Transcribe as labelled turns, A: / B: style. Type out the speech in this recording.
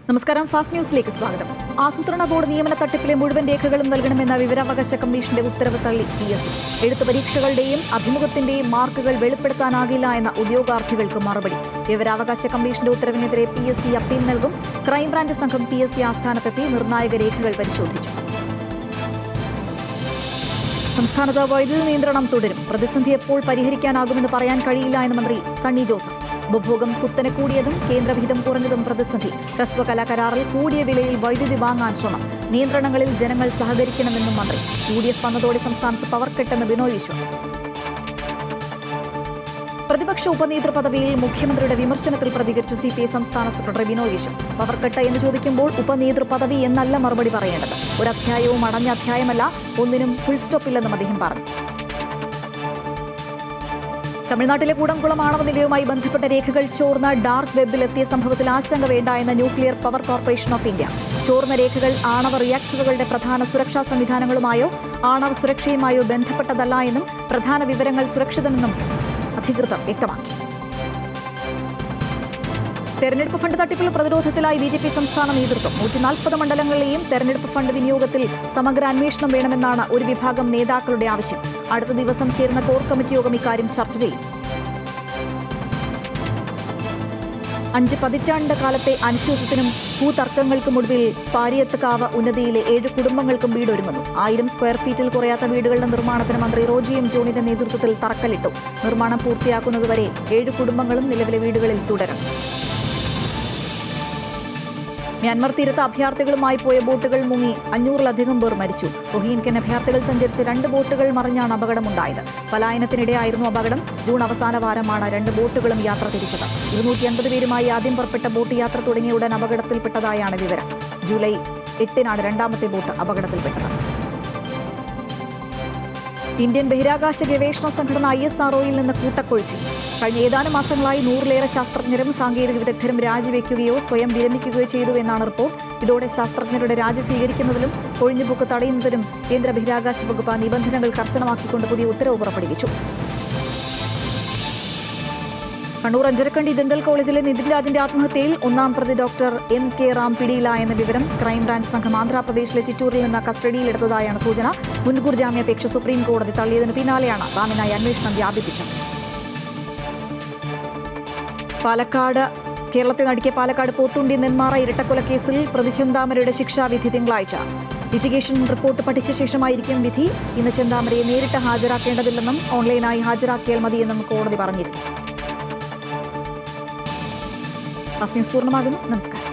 A: നമസ്കാരം. ഫാസ്റ്റ് ന്യൂസിലേക്ക് സ്വാഗതം. ആസൂത്രണ ബോർഡ് നിയമന തട്ടിപ്പിലെ മുഴുവൻ രേഖകളും നൽകണമെന്ന വിവരാവകാശ കമ്മീഷന്റെ ഉത്തരവ് തള്ളി PSC. എഴുത്തു പരീക്ഷകളുടെയും അഭിമുഖത്തിന്റെയും മാർക്കുകൾ വെളിപ്പെടുത്താനാകില്ല എന്ന ഉദ്യോഗാർത്ഥികൾക്ക് മറുപടി. വിവരാവകാശ കമ്മീഷന്റെ ഉത്തരവിനെതിരെ PSC അപ്പീൽ നൽകും. ക്രൈംബ്രാഞ്ച് സംഘം PSC ആസ്ഥാനത്തെത്തി നിർണായക രേഖകൾ പരിശോധിച്ചു. സംസ്ഥാനത്ത് വൈദ്യുതി നിയന്ത്രണം തുടരും. പ്രതിസന്ധി എപ്പോൾ പരിഹരിക്കാനാകുമെന്ന് പറയാൻ കഴിയില്ല എന്ന് മന്ത്രി സണ്ണി ജോസഫ്. ഉപഭോഗം കുത്തനെ കൂടിയതും കേന്ദ്രവിഹിതം കുറഞ്ഞതും പ്രതിസന്ധി. ഹ്രസ്വകാല കരാറിൽ കൂടിയ വിലയിൽ വൈദ്യുതി വാങ്ങാൻ ശ്രമം. നിയന്ത്രണങ്ങളിൽ ജനങ്ങൾ സഹകരിക്കണമെന്നും മന്ത്രി. UDF വന്നതോടെ സംസ്ഥാനത്ത് പവർ കട്ടെന്ന് ബിനോയ് വിശ്വം. പ്രതിപക്ഷ ഉപനേതൃ പദവിയിൽ മുഖ്യമന്ത്രിയുടെ വിമർശനത്തിൽ പ്രതികരിച്ചു CPI സംസ്ഥാന secretary Binoy Viswam. Power cut എന്ന് ചോദിക്കുമ്പോൾ ഉപനേതൃ പദവി എന്നല്ല മറുപടി പറയേണ്ടത്. ഒരധ്യായവും അടഞ്ഞ അധ്യായമല്ല, ഒന്നിനും ഫുൾ സ്റ്റോപ്പില്ലെന്നും അദ്ദേഹം പറഞ്ഞു. തമിഴ്നാട്ടിലെ കൂടംകുളം ആണവ നിലയവുമായി ബന്ധപ്പെട്ട രേഖകൾ ചോർന്ന ഡാർക്ക് വെബിലെത്തിയ സംഭവത്തിൽ ആശങ്ക വേണ്ട എന്ന nuclear power corporation of India. ചോർന്ന രേഖകൾ ആണവ റിയാക്ടറുകളുടെ പ്രധാന സുരക്ഷാ സംവിധാനങ്ങളുമായോ ആണവ സുരക്ഷയുമായോ ബന്ധപ്പെട്ടതല്ല എന്നും പ്രധാന വിവരങ്ങൾ സുരക്ഷിതമെന്നും അധികൃതർ വ്യക്തമാക്കി. തെരഞ്ഞെടുപ്പ് ഫണ്ട് തട്ടിപ്പിൽ പ്രതിരോധത്തിലായി BJP സംസ്ഥാന നേതൃത്വം. 140 മണ്ഡലങ്ങളിലെയും തെരഞ്ഞെടുപ്പ് ഫണ്ട് വിനിയോഗത്തിൽ സമഗ്ര അന്വേഷണം വേണമെന്നാണ് ഒരു വിഭാഗം നേതാക്കളുടെ ആവശ്യം. അടുത്ത ദിവസം ചേരുന്ന കോർ കമ്മിറ്റി യോഗം ഇക്കാര്യം ചർച്ച ചെയ്യും. 5 പതിറ്റാണ്ട് കാലത്തെ അനിശ്ചിതത്വത്തിനും ഭൂതർക്കങ്ങൾക്കുമൊടുവിൽ പാരിയത്തുകാവ് ഉന്നതിയിലെ 7 കുടുംബങ്ങൾക്കും വീടൊരുങ്ങുന്നു. 1000 സ്ക്വയർ ഫീറ്റിൽ കുറയാത്ത വീടുകളുടെ നിർമ്മാണത്തിന് മന്ത്രി റോജി M. ജോണിന്റെ നേതൃത്വത്തിൽ തറക്കല്ലിട്ടു. നിർമ്മാണം പൂർത്തിയാക്കുന്നതുവരെ 7 കുടുംബങ്ങളും നിലവിലെ വീടുകളിൽ തുടരും. മ്യാൻമർ തീരത്ത് അഭയാർത്ഥികളുമായി പോയ ബോട്ടുകൾ മുങ്ങി 500-ലധികം പേർ മരിച്ചു. റോഹിൻഗ്യൻ അഭയാർത്ഥികൾ സഞ്ചരിച്ച 2 ബോട്ടുകൾ മറിഞ്ഞാണ് അപകടമുണ്ടായത്. പലായനത്തിനിടെയായിരുന്നു അപകടം. ജൂൺ അവസാന വാരമാണ് 2 ബോട്ടുകളും യാത്ര തിരിച്ചത്. 250 പേരുമായി ആദ്യം പുറപ്പെട്ട ബോട്ട് യാത്ര തുടങ്ങിയ ഉടൻ അപകടത്തിൽപ്പെട്ടതായാണ് വിവരം. ജൂലൈ 8-നാണ് രണ്ടാമത്തെ ബോട്ട് അപകടത്തിൽപ്പെട്ടത്. ഇന്ത്യൻ ബഹിരാകാശ ഗവേഷണ സംഘടന ISROയിൽ നിന്ന് കൂട്ടക്കൊഴിച്ചു. കഴിഞ്ഞ ഏതാനും മാസങ്ങളായി 100-ലേറെ ശാസ്ത്രജ്ഞരും സാങ്കേതിക വിദഗ്ധരും രാജിവെക്കുകയോ സ്വയം വിരമിക്കുകയോ ചെയ്തു എന്നാണ് റിപ്പോർട്ട്. ഇതോടെ ശാസ്ത്രജ്ഞരുടെ രാജി സ്വീകരിക്കുന്നതിലും കൊഴിഞ്ഞുപോക്ക് തടയുന്നതിലും കേന്ദ്ര ബഹിരാകാശ വകുപ്പ് നിബന്ധനകൾ കർശനമാക്കിക്കൊണ്ട് പുതിയ ഉത്തരവ് പുറപ്പെടുവിച്ചു. കണ്ണൂർ അഞ്ചരക്കണ്ടി ദന്തൽ കോളേജിലെ നിതിൻ രാജിന്റെ ആത്മഹത്യയിൽ 1-ാം പ്രതി ഡോക്ടർ MK റാം പിടിയിലായെന്ന വിവരം. ക്രൈംബ്രാഞ്ച് സംഘം ആന്ധ്രാപ്രദേശിലെ ചിറ്റൂരിൽ നിന്ന് കസ്റ്റഡിയിലെടുത്തതായാണ് സൂചന. മുൻകൂർ ജാമ്യാപേക്ഷ സുപ്രീം കോടതി തള്ളിയതിനു പിന്നാലെയാണ് റാമിനായി അന്വേഷണം വ്യാപിപ്പിച്ചത്. കേരളത്തെ നടുക്കിയ പാലക്കാട് പോത്തുണ്ടി നെന്മാറ ഇരട്ടക്കൊലക്കേസിൽ പ്രതി ചെന്താമരയുടെ ശിക്ഷാവിധി തിങ്കളാഴ്ച. ലിറ്റിഗേഷൻ റിപ്പോർട്ട് പഠിച്ച ശേഷമായിരിക്കും വിധി. ഇന്ന് ചെന്താമരയെ നേരിട്ട് ഹാജരാക്കേണ്ടതില്ലെന്നും ഓൺലൈനായി ഹാജരാക്കിയാൽ മതിയെന്നും കോടതി പറഞ്ഞിരുന്നു. ഫാസ്റ്റ് ന്യൂസ് പൂർണ്ണമാകുന്നു. നമസ്കാരം.